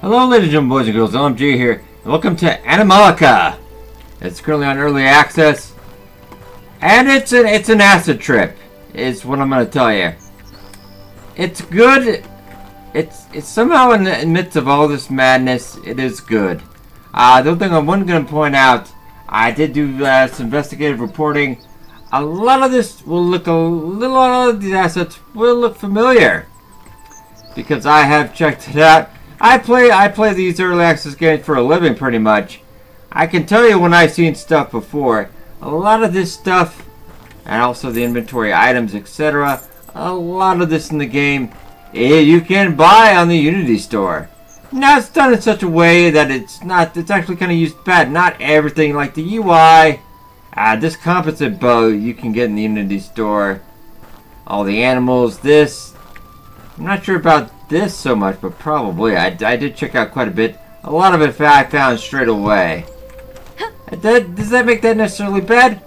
Hello ladies and gentlemen, boys and girls, LMG here, and welcome to Animallica. It's currently on early access, and it's an acid trip, is what I'm going to tell you. It's good. It's somehow in the midst of all this madness, it is good. The other thing I'm going to point out, I did do some investigative reporting. A lot of this will look a lot of these assets will look familiar because I have checked it out. I play these early access games for a living, pretty much. I can tell you when I've seen stuff before. A lot of this stuff, and also the inventory items, etc. A lot of this in the game, you can buy on the Unity store. Now it's done in such a way that it's actually kind of used bad. Not everything, like the UI, this composite bow you can get in the Unity store. All the animals, this. I'm not sure about this so much, but probably. I did check out quite a bit. A lot of it I found straight away. Does that make that necessarily bad?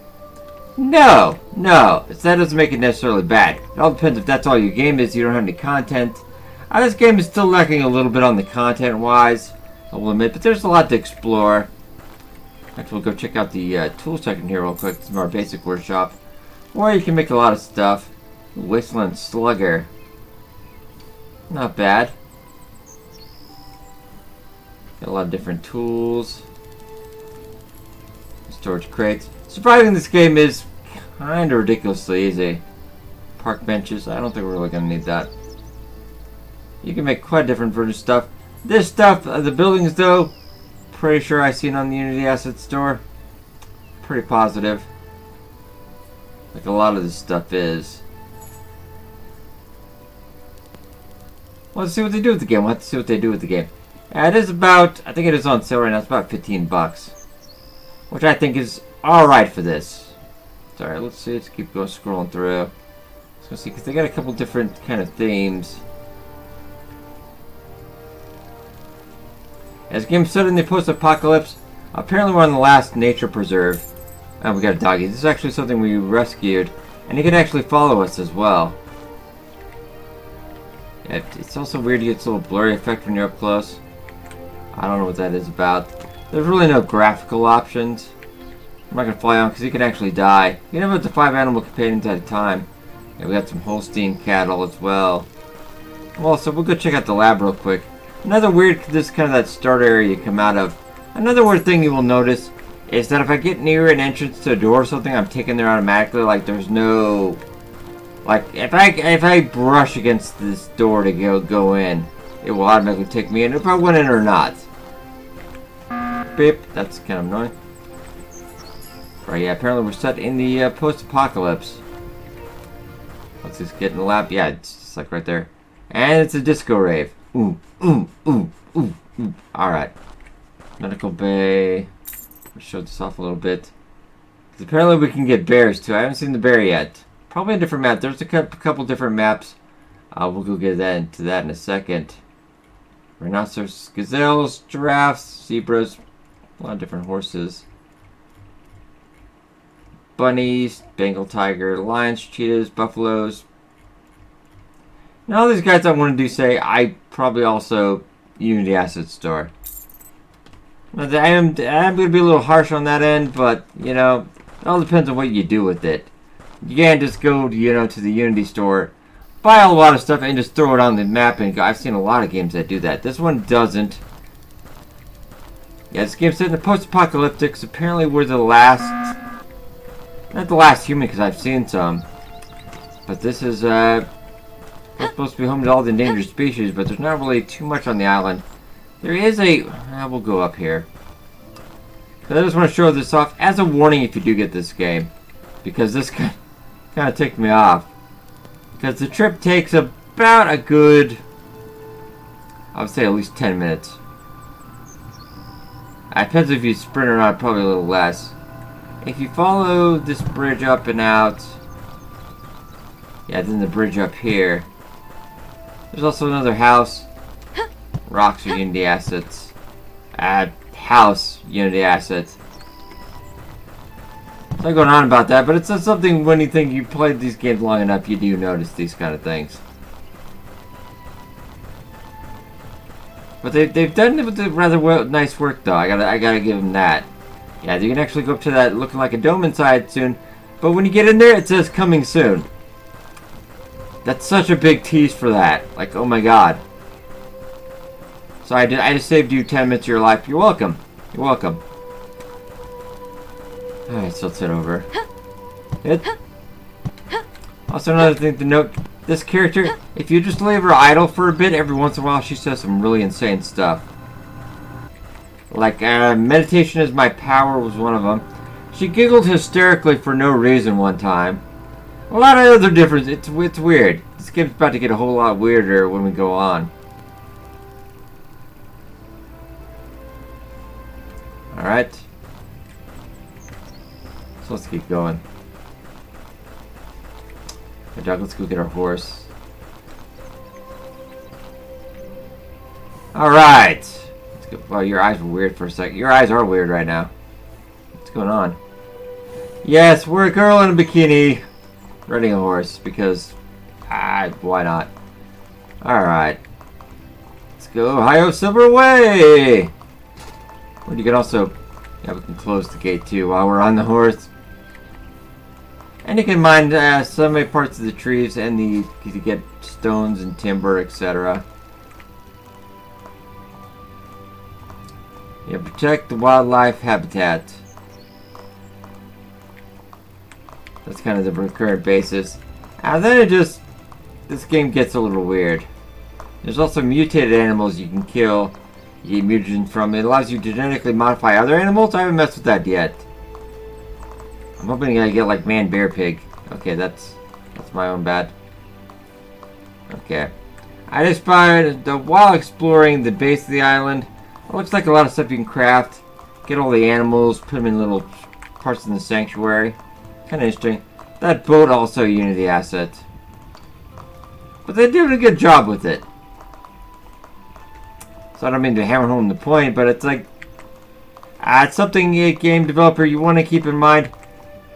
No. That doesn't make it necessarily bad. It all depends if that's all your game is. You don't have any content. This game is still lacking a little bit on the content-wise, I will admit, but there's a lot to explore. Actually, we'll go check out the tool section here real quick. It's our basic workshop. Or you can make a lot of stuff. Wasteland Slugger. Not bad. Got a lot of different tools. Storage crates. Surprising this game is kind of ridiculously easy. Park benches. I don't think we're really going to need that. You can make quite a different version of stuff. This stuff, the buildings though, pretty sure I've seen on the Unity Asset Store. Pretty positive. Like a lot of this stuff is. Well, let's see what they do with the game. We'll have to see what they do with the game. It is about, I think it is on sale right now, it's about 15 bucks. Which I think is alright for this. Alright, let's see, let's keep going, scrolling through. Let's see, because they got a couple different kind of themes. As the game set in the post-apocalypse, apparently we're on the last nature preserve. And we got a doggy. This is actually something we rescued. And he can actually follow us as well. It's also weird to get this little blurry effect when you're up close. I don't know what that is about. There's really no graphical options. I'm not going to fly on because he can actually die. You can have up to 5 animal companions at a time. And we got some Holstein cattle as well. Well, so we'll go check out the lab real quick. Another weird, this is kind of that start area you come out of. Another weird thing you will notice is that if I get near an entrance to a door or something, I'm taken there automatically. Like there's no... Like, if I brush against this door to go in, it will automatically take me in if I went in or not. Beep. That's kind of annoying. Right, yeah, apparently we're set in the post-apocalypse. Let's just get in the lab. Yeah, it's just like right there. And it's a disco rave. Ooh. Alright. Medical bay. Let's show this off a little bit. Because apparently we can get bears too. I haven't seen the bear yet. Probably a different map. There's a couple different maps. We'll go get into that in a second. Rhinoceros, gazelles, giraffes, zebras, a lot of different horses. Bunnies, Bengal tiger, lions, cheetahs, buffaloes. Now all these guys I want to do say I probably also Unity Asset Store. Now, I'm going to be a little harsh on that end, but you know, it all depends on what you do with it. You can't just go, to the Unity store, buy a lot of stuff, and just throw it on the map and go. I've seen a lot of games that do that. This one doesn't. Yeah, this game's set in the post-apocalyptic. So apparently we're the last... Not the last human, because I've seen some. But this is, we're supposed to be home to all the endangered species, but there's not really too much on the island. There is a... we'll go up here. So I just want to show this off as a warning if you do get this game. Because this kind of ticked me off. Because the trip takes about a good, I would say at least 10 minutes. It depends if you sprint or not, probably a little less. If you follow this bridge up and out, yeah, then the bridge up here. There's also another house. Rocks are Unity assets. House, Unity assets. I'm not going on about that, but it's something when you think you played these games long enough, you do notice these kind of things. But they've done it with rather nice work though. I gotta give them that. Yeah, you can actually go up to that looking like a dome inside soon. But when you get in there, it says coming soon. That's such a big tease for that. Like, oh my god. So I just saved you 10 minutes of your life. You're welcome. You're welcome. Alright, so let's head over. Hit. Also, another thing to note. This character, if you just leave her idle for a bit, every once in a while she says some really insane stuff. Like, meditation is my power was one of them. She giggled hysterically for no reason one time. A lot of other difference. It's weird. This game's about to get a whole lot weirder when we go on. Alright. So let's keep going. Hey, dog, let's go get our horse. Alright. Well, your eyes were weird for a second. Your eyes are weird right now. What's going on? Yes, we're a girl in a bikini riding a horse because why not? Alright. Let's go Ohio Silver Way! Or you can also, yeah, we can close the gate too while we're on the horse. And you can mine so many parts of the trees and to get stones and timber, etc. Yeah, protect the wildlife habitat. That's kind of the recurrent basis. And then this game gets a little weird. There's also mutated animals you can kill, you get mutagens from. It allows you to genetically modify other animals. I haven't messed with that yet. I'm hoping I get like man, bear, pig. Okay, that's my own bad. Okay. I just spotted while exploring the base of the island. It looks like a lot of stuff you can craft. Get all the animals, put them in little parts in the sanctuary. Kind of interesting. That boat also a Unity asset. But they did a good job with it. So I don't mean to hammer home the point, but it's like... it's something, a game developer, you want to keep in mind.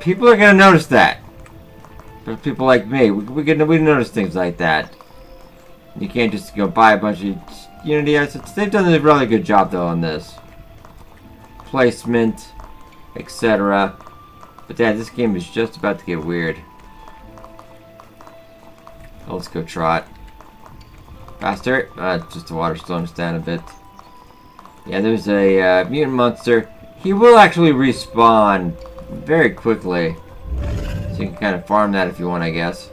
People are going to notice that. For people like me, we notice things like that. You can't just go buy a bunch of Unity assets. They've done a really good job though on this. Placement, etc. But yeah, this game is just about to get weird. Oh, let's go trot. Faster. Just the water's slowing us down a bit. Yeah, there's a mutant monster. He will actually respawn very quickly. So you can kind of farm that if you want, I guess.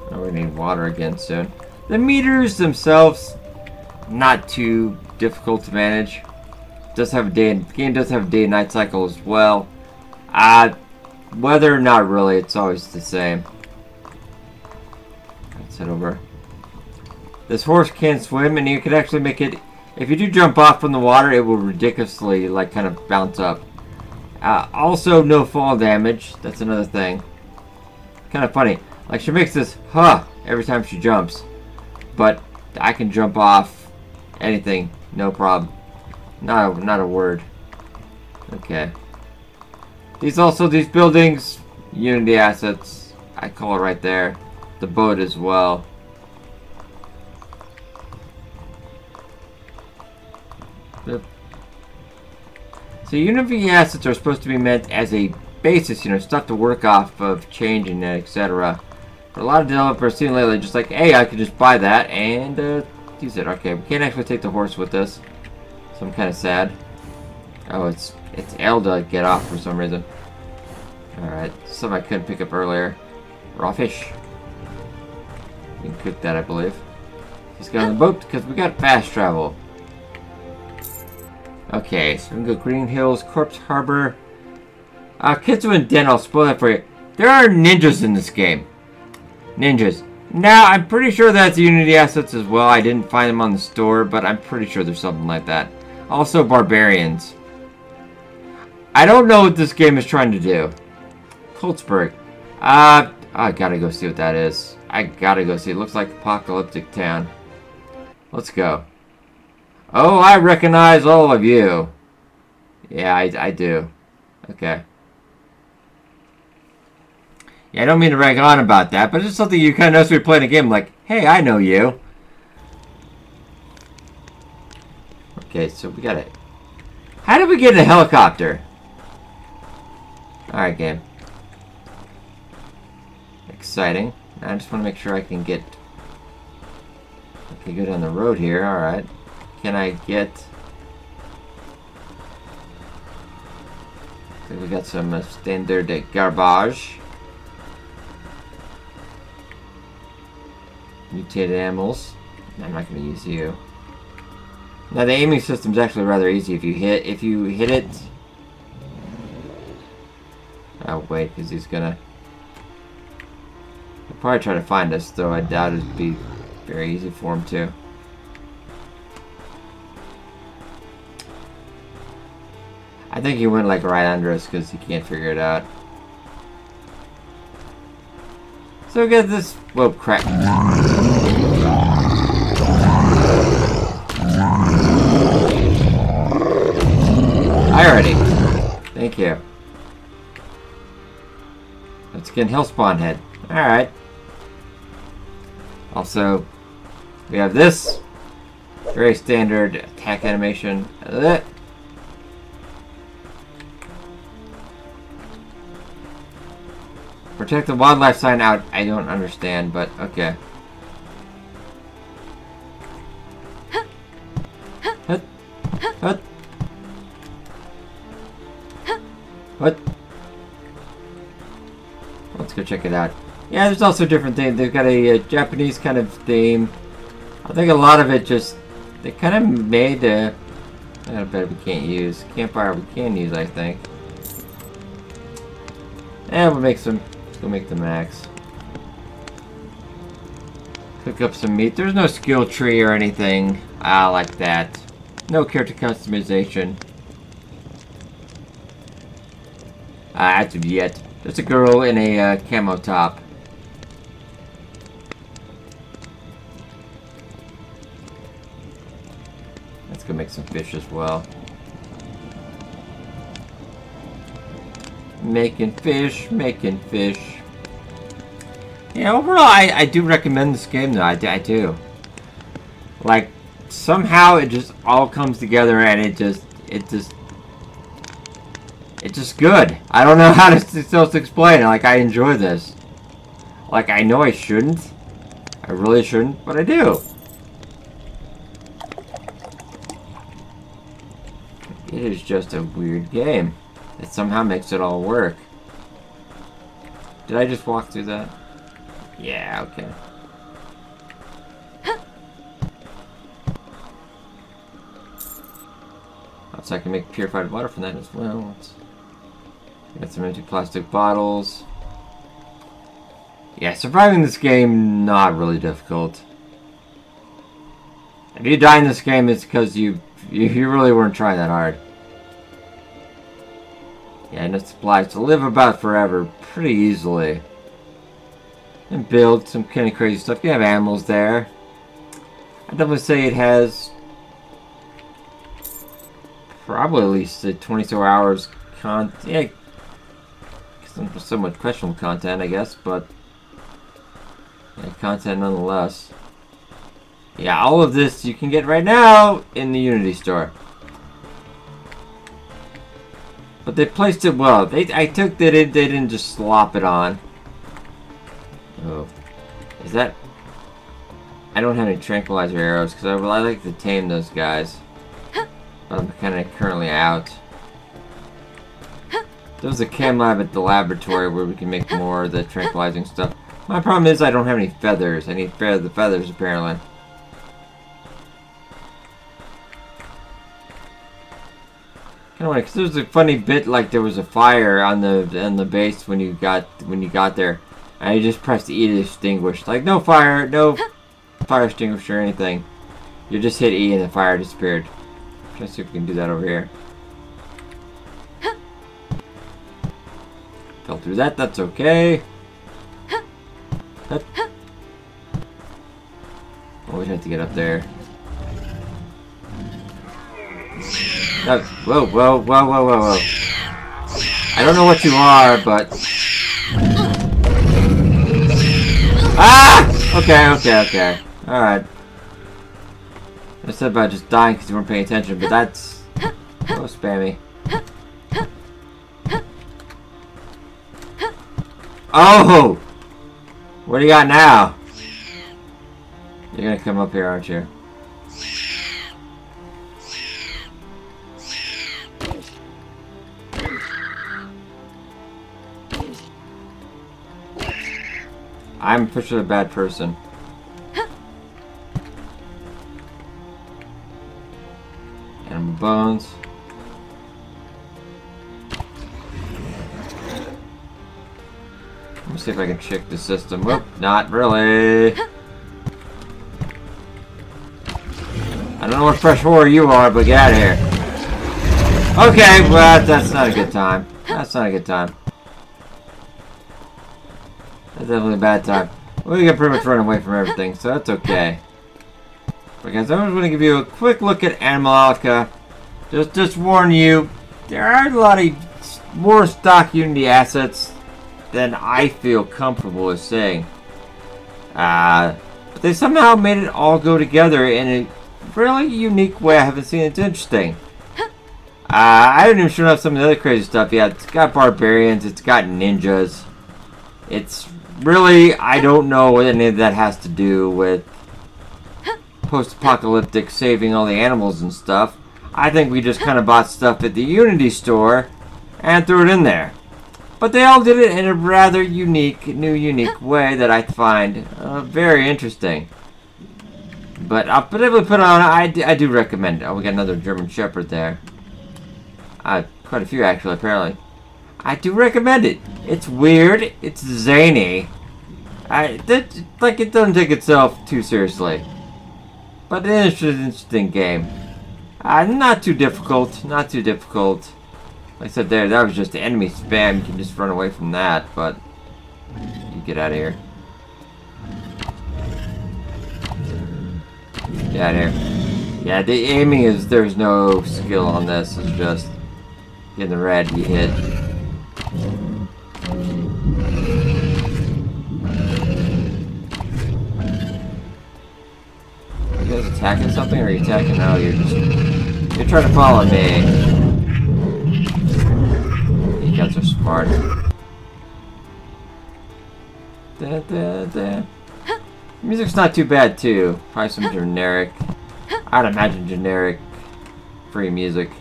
Oh, we need water again soon. The meters themselves, not too difficult to manage. Does have a the game does have a day and night cycle as well. Weather, not really. It's always the same. Let's head over. This horse can swim, and you can actually make it. If you do jump off from the water, it will ridiculously, like, kind of bounce up. Also, no fall damage. That's another thing. Kind of funny. Like, she makes this huh every time she jumps. But I can jump off anything, no problem. Not a word. Okay. These buildings, Unity assets. I call it right there. The boat as well. So Unity assets are supposed to be meant as a basis, you know, stuff to work off of, changing it, etc. But a lot of developers seem lately just like, hey, I could just buy that and use it. Okay, we can't actually take the horse with us, so I'm kind of sad. Oh, it's L to get off for some reason. All right, something I couldn't pick up earlier. Raw fish. You can cook that, I believe. Let's get on the boat because we got fast travel. Okay, so we can go Green Hills, Corpse Harbor. Kitsu and Den, I'll spoil that for you. There are ninjas in this game. Ninjas. Now, I'm pretty sure that's Unity assets as well. I didn't find them on the store, but I'm pretty sure there's something like that. Also, barbarians. I don't know what this game is trying to do. Coltsburg. I gotta go see what that is. I gotta go see. It looks like Apocalyptic Town. Let's go. Oh, I recognize all of you. Yeah, I do. Okay. Yeah, I don't mean to rag on about that, but it's something you kind of notice when you're playing a game like, hey, I know you. Okay, so we gotta... How did we get in a helicopter? Alright, game. Exciting. I just want to make sure I can get... Okay, go down the road here. Alright. Can I get... I think we got some standard garbage. Mutated animals. I'm not going to use you. Now the aiming system is actually rather easy. If you hit it. Oh wait, because he's gonna. He'll probably try to find us, though I doubt it'd be very easy for him to. I think he went like right under us because he can't figure it out. So we got this. Whoa, crap. Alrighty. Thank you. Let's get Hellspawn head. Alright. Also, we have this. Very standard attack animation. Protect the wildlife sign out. I don't understand, but okay. What? What? Let's go check it out. Yeah, there's also different things. They've got a Japanese kind of theme. I think a lot of it just... They kind of made a... I bet we can't use. Campfire we can use, I think. And we'll make some... Let's go make the max. Cook up some meat. There's no skill tree or anything like that. No character customization. As of yet. There's a girl in a camo top. Let's go make some fish as well. Making fish, making fish. Yeah, overall, I do recommend this game, though. I do. Like, somehow it just all comes together, and it's just good. I don't know how to explain it. Like, I enjoy this. Like, I know I shouldn't. I really shouldn't, but I do. It is just a weird game. It somehow makes it all work. Did I just walk through that? Yeah, okay. So I can make purified water from that as well. Got some empty plastic bottles. Yeah, surviving this game, not really difficult. If you die in this game, it's because you really weren't trying that hard. Yeah, enough supplies to live about forever pretty easily. And build some kind of crazy stuff. You have animals there. I'd definitely say it has probably at least 24 hours yeah, somewhat questionable content, I guess, but yeah, content nonetheless. Yeah, all of this you can get right now in the Unity store. But they placed it well. I took that they didn't just slop it on. Oh, is that? I don't have any tranquilizer arrows because I like to tame those guys. But I'm kind of currently out. There's a chem lab at the laboratory where we can make more of the tranquilizing stuff. My problem is I don't have any feathers. I need the feathers apparently. Kind of because there's a funny bit like there was a fire on the base when you got there, and you just pressed E to extinguish. Like no fire extinguisher or anything. You just hit E and the fire disappeared. Let's see if we can do that over here. Fell through that. That's okay. Oh, we'd have to get up there. Oh, whoa, whoa, whoa, whoa, whoa, whoa. I don't know what you are, but... Ah! Okay. Alright. I said about just dying because you weren't paying attention, but that's so spammy. Oh! What do you got now? You're gonna come up here, aren't you? I'm officially a bad person. Animal bones. Let me see if I can check the system. Whoop, not really. I don't know what fresh horror you are, but get out of here. Okay, well, that's not a good time. That's not a good time. That's definitely a bad time. We can pretty much run away from everything, so that's okay. But guys, I'm just going to give you a quick look at Animallica. Just warn you, there are a lot of more stock Unity assets than I feel comfortable with saying. But they somehow made it all go together in a really unique way I haven't seen. It's interesting. I haven't even shown off some of the other crazy stuff yet. It's got barbarians, it's got ninjas. It's really, I don't know what any of that has to do with Post-Apocalyptic saving all the animals and stuff. I think we just kind of bought stuff at the Unity store and threw it in there. But they all did it in a rather unique way that I find very interesting. But I'll definitely put on, I do recommend it. Oh, we got another German Shepherd there. Quite a few actually, apparently. I do recommend it. It's weird. It's zany. It doesn't take itself too seriously. But it is an interesting game. Not too difficult. Not too difficult. Like I said there, that was just enemy spam. You can just run away from that, but you get out of here. Get out of here. Yeah, the aiming is, there's no skill on this. It's just in the red, you hit. Are you guys attacking something, or are you attacking? No, you're trying to follow me. You guys are smart. Music's not too bad too. Probably some generic. I'd imagine generic free music.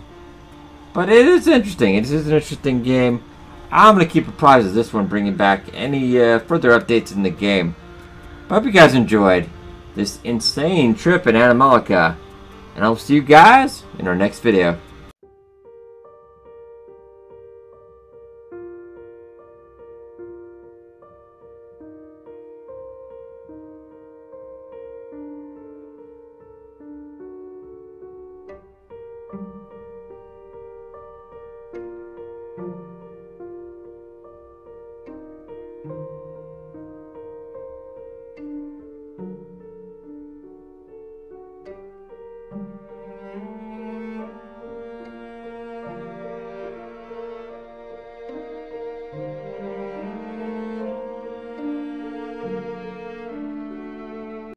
But it is interesting. It is an interesting game. I'm going to keep apprised of this one, bringing back any further updates in the game. I hope you guys enjoyed this insane trip in Animallica. And I'll see you guys in our next video.